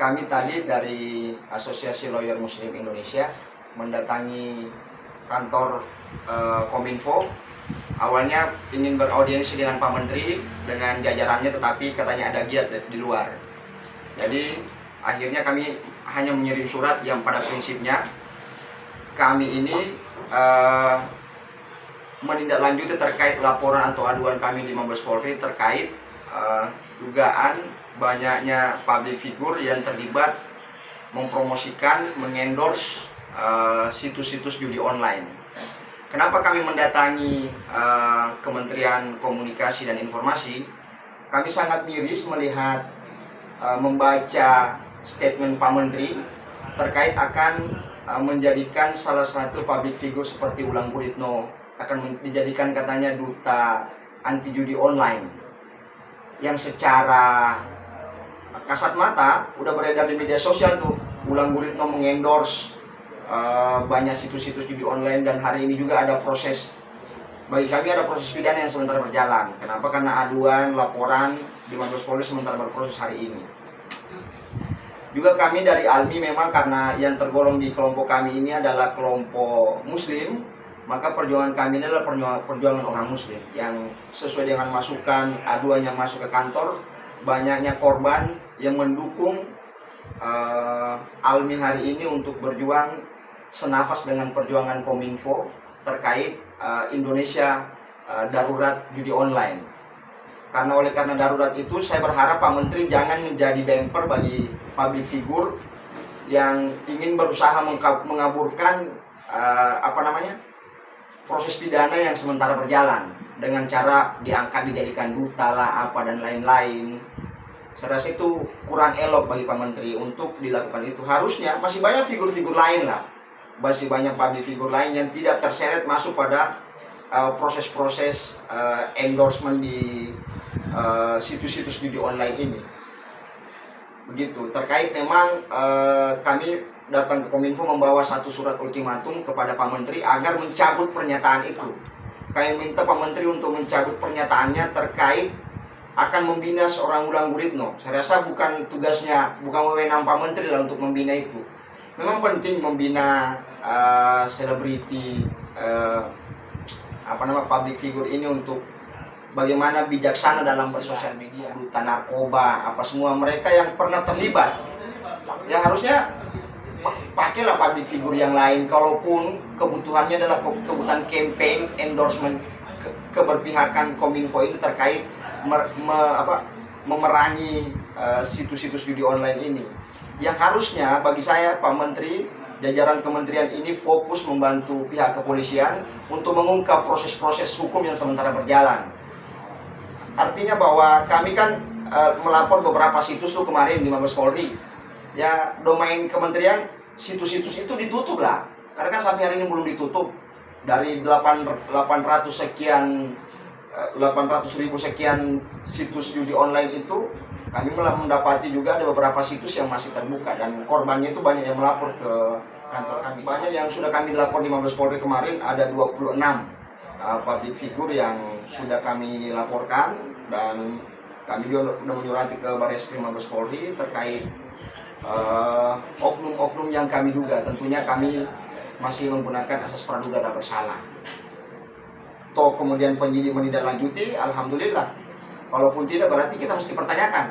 kami tadi dari Asosiasi Lawyer Muslim Indonesia mendatangi kantor Kominfo. Awalnya ingin beraudiensi dengan Pak Menteri dengan jajarannya, tetapi katanya ada giat di luar. Jadi akhirnya kami hanya mengirim surat yang pada prinsipnya kami ini menindaklanjuti terkait laporan atau aduan kami di Mabes Polri terkait dugaan banyaknya public figure yang terlibat mempromosikan, mengendorse situs-situs judi online. Kenapa kami mendatangi Kementerian Komunikasi dan Informasi? Kami sangat miris melihat membaca statement Pak Menteri terkait akan menjadikan salah satu public figure seperti Wulan Guritno akan dijadikan katanya duta anti judi online, yang secara kasat mata udah beredar di media sosial tuh. Wulan Guritno mengendorse banyak situs-situs judi online, dan hari ini juga ada proses, bagi kami ada proses pidana yang sementara berjalan. Kenapa? Karena aduan, laporan di Mabes Polri sementara berproses hari ini. Juga kami dari ALMI memang karena yang tergolong di kelompok kami ini adalah kelompok Muslim, maka perjuangan kami ini adalah perjuangan orang Muslim yang sesuai dengan masukan aduan yang masuk ke kantor. Banyaknya korban yang mendukung ALMI hari ini untuk berjuang senafas dengan perjuangan Kominfo terkait Indonesia darurat judi online. Karena darurat itu, saya berharap Pak Menteri jangan menjadi bumper bagi public figure yang ingin berusaha mengaburkan proses pidana yang sementara berjalan dengan cara diangkat dijadikan duta lah apa dan lain-lain. Saya rasa itu kurang elok bagi Pak Menteri untuk dilakukan itu. Harusnya masih banyak figur-figur lain lah, masih banyak public figure lain yang tidak terseret masuk pada proses-proses endorsement di situs-situs judi online ini. Begitu. Terkait memang kami datang ke Kominfo membawa satu surat ultimatum kepada Pak Menteri agar mencabut pernyataan itu. Kami minta Pak Menteri untuk mencabut pernyataannya terkait akan membina seorang Wulan Guritno. Saya rasa bukan tugasnya, bukan wewenang Pak Menteri lah untuk membina itu. Memang penting membina selebriti, public figure ini untuk bagaimana bijaksana dalam bersosial media, duta narkoba, apa semua mereka yang pernah terlibat. Ya harusnya pakailah public figure yang lain, kalaupun kebutuhannya adalah kebutuhan campaign endorsement keberpihakan Kominfo ini terkait memerangi situs-situs judi online ini. Yang harusnya bagi saya Pak Menteri, jajaran kementerian ini fokus membantu pihak kepolisian untuk mengungkap proses-proses hukum yang sementara berjalan. Artinya bahwa kami kan melapor beberapa situs tuh kemarin di Mabes Polri. Ya domain kementerian, situs-situs itu ditutup lah. Karena kan sampai hari ini belum ditutup. Dari 800.000 sekian situs judi online itu, kami mendapati juga ada beberapa situs yang masih terbuka, dan korbannya itu banyak yang melapor ke kantor kami. Banyak yang sudah kami lapor di Mabes Polri kemarin, ada 26 public figure yang sudah kami laporkan, dan kami juga sudah menyurati ke Barreskrim Mabes Polri terkait oknum-oknum yang kami duga. Tentunya kami masih menggunakan asas praduga tak bersalah. Toh kemudian penyidik menindaklanjuti, alhamdulillah. Walaupun tidak, berarti kita mesti pertanyakan,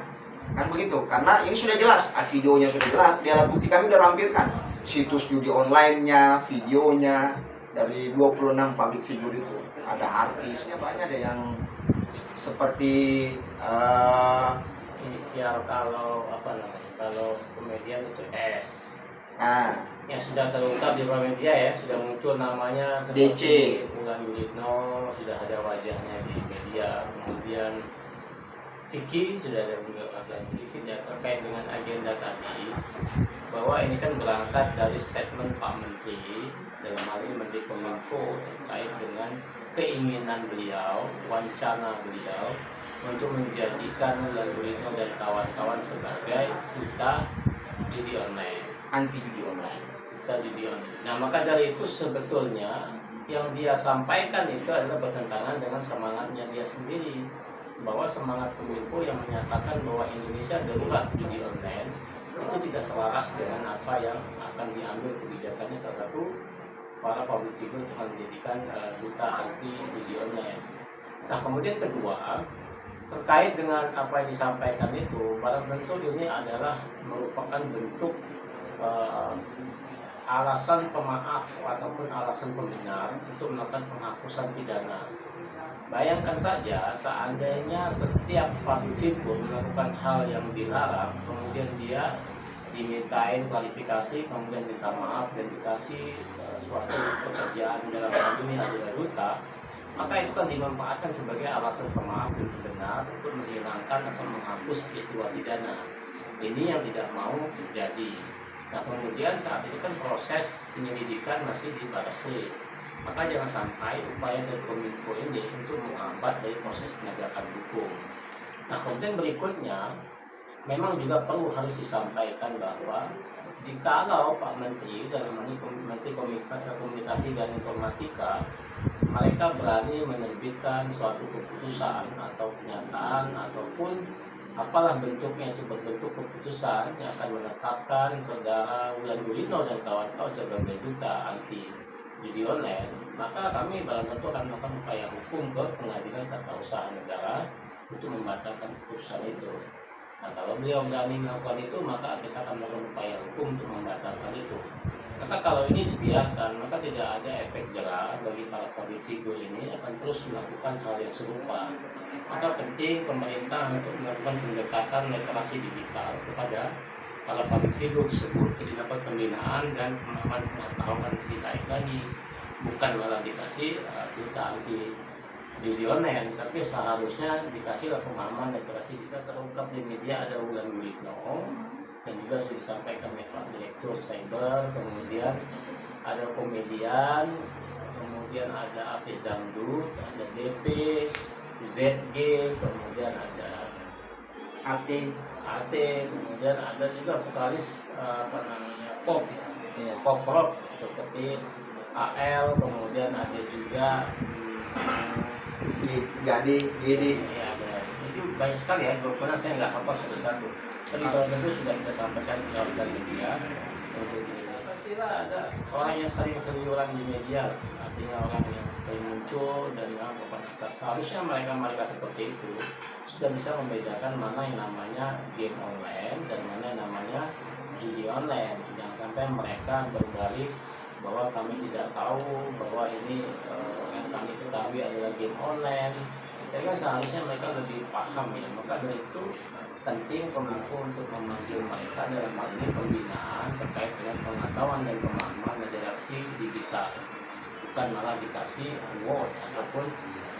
kan begitu? Karena ini sudah jelas, videonya sudah jelas, di alat bukti kami sudah lampirkan situs judi online-nya, videonya dari 26 public figure itu. Ada artisnya, banyak ada yang seperti inisial, kalau kalau komedian itu S. Yang sudah terungkap di media ya, sudah muncul namanya DC, Wulan Guritno, sudah ada wajahnya di media. Kemudian Vicky sudah ada agak sedikit ya terkait dengan agenda tadi, bahwa ini kan berangkat dari statement Pak Menteri, dalam hal ini Menteri Kominfo, terkait dengan keinginan beliau, wacana beliau untuk menjadikan Wulan Guritno dan kawan-kawan sebagai duta judi online, anti judi online. Nah, maka dari itu sebetulnya yang dia sampaikan itu adalah bertentangan dengan semangatnya dia sendiri, bahwa semangat Kominfo yang menyatakan bahwa Indonesia darurat judi online itu tidak selaras dengan apa yang akan diambil kebijakannya. Salah satu para public figure itu akan dijadikan duta anti judi online. Nah kemudian kedua, terkait dengan apa yang disampaikan itu, barang tentu ini adalah merupakan bentuk alasan pemaaf ataupun alasan pembenar untuk melakukan penghapusan pidana. Bayangkan saja seandainya setiap public figure melakukan hal yang dilarang, kemudian dia dimintain klarifikasi, kemudian minta maaf dan dikasih suatu pekerjaan dalam hal ini adalah duta, maka itu kan dimanfaatkan sebagai alasan pemaaf dan pembenar untuk menghilangkan atau menghapus peristiwa pidana. Ini yang tidak mau terjadi. Nah kemudian saat ini kan proses penyelidikan masih di Barreskrim, maka jangan sampai upaya dari Kominfo ini untuk menghambat dari proses penegakan hukum. Nah kemudian berikutnya, memang juga perlu harus disampaikan bahwa jikalau Pak Menteri dalam hal ini Menteri Komunikasi dan Informatika, mereka berani menerbitkan suatu keputusan atau pernyataan ataupun apalah bentuknya itu berbentuk keputusan yang akan menetapkan saudara Wulan Guritno dan kawan-kawan sebagai duta anti judi online, maka kami barang tentu akan melakukan upaya hukum ke Pengadilan Tata Usaha Negara untuk membatalkan keputusan itu. Nah kalau beliau berani melakukan itu, maka kita akan melakukan upaya hukum untuk membatalkan itu. Karena kalau ini dibiarkan, maka tidak ada efek jerah bagi para public figure ini akan terus melakukan hal yang serupa. Maka penting pemerintah untuk melakukan pendekatan literasi digital kepada para public figure tersebut, jadi dapat pembinaan dan pemahaman pengetahuan lebih baik lagi, bukan malah dikasih duta anti judi online, tapi seharusnya dikasihlah pemahaman literasi. Kita terungkap di media ada Wulan Guritno dan juga sudah disampaikan oleh Pak Direktur Cyber, kemudian ada komedian, kemudian ada artis dangdut, ada DP, ZG, kemudian ada AT, kemudian ada juga vokalis pop ya, pop rock seperti AL, kemudian ada juga Gidi. ya, itu banyak sekali ya, kemudian saya nggak hafal satu-satu. Tapi kalau tentu sudah kita sampaikan ke media untuk ini. Pastilah ada orang yang sering seliuran di media, artinya orang yang sering muncul dan yang papan atas. Harusnya mereka seperti itu sudah bisa membedakan mana yang namanya game online dan mana yang namanya judi online. Jangan sampai mereka berbalik bahwa kami tidak tahu bahwa ini yang kami ketahui adalah game online. Jadi kan seharusnya mereka lebih paham ya. Maka dari itu penting Kominfo untuk memanggil mereka dalam hal ini pembinaan terkait dengan pengetahuan dan pemahaman redaksi digital, bukan malah dikasih award ataupun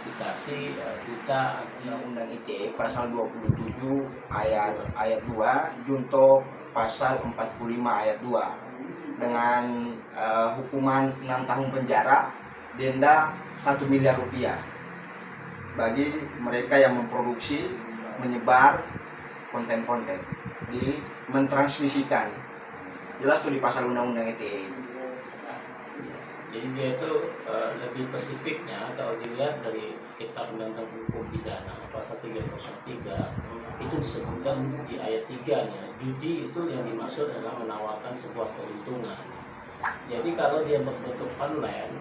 dikasih duta Undang-Undang ITE pasal 27 ayat 2 junto pasal 45 ayat 2 dengan hukuman 6 tahun penjara, denda 1 miliar rupiah bagi mereka yang memproduksi, menyebar konten-konten, mentransmisikan. Jelas tuh di pasal undang-undang ITE. Jadi dia itu lebih spesifiknya kalau dilihat dari Kitab Undang-Undang Hukum Pidana pasal 303 itu disebutkan di ayat 3-nya, judi itu yang dimaksud adalah menawarkan sebuah keuntungan. Jadi kalau dia berbentuk online,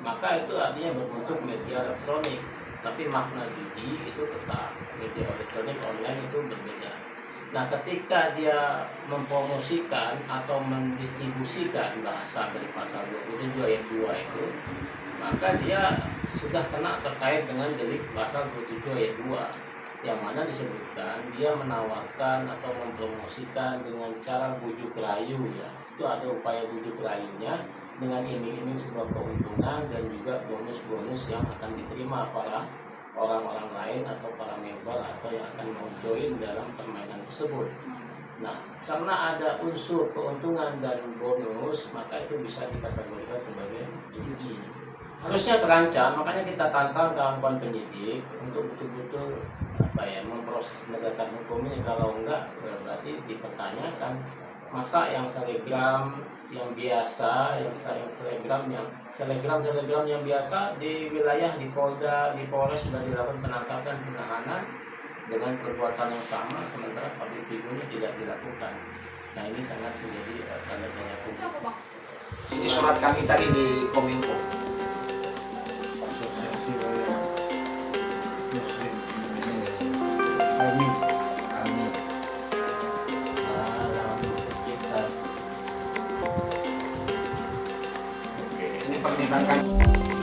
maka itu artinya berbentuk media elektronik. Tapi makna judi itu tetap media elektronik, online itu berbeda. Nah ketika dia mempromosikan atau mendistribusikan bahasa dari pasal 27 ayat 2 itu, maka dia sudah kena terkait dengan delik pasal 27 ayat 2 yang mana disebutkan dia menawarkan atau mempromosikan dengan cara bujuk rayu ya. Itu ada upaya bujuk rayunya dengan iming-iming sebuah keuntungan dan juga bonus-bonus yang akan diterima para orang-orang lain atau para member atau yang akan mau join dalam permainan tersebut. Nah, karena ada unsur keuntungan dan bonus, maka itu bisa dikategorikan sebagai judi. Harusnya terancam, makanya kita tantang kawan-kawan penyidik untuk betul-betul memproses penegakan hukum ini. Kalau enggak, berarti dipertanyakan masa yang selebgram yang biasa, yang selebgram yang biasa di wilayah di Polda, di Polres sudah dilakukan penangkapan penahanan dengan perbuatan yang sama, sementara public figure tidak dilakukan. Nah ini sangat menjadi tanda tanya publik. Ini surat kami tadi di Kominfo. Amin. Amin. Alam sekitar. Oke. Ini permintaan kami.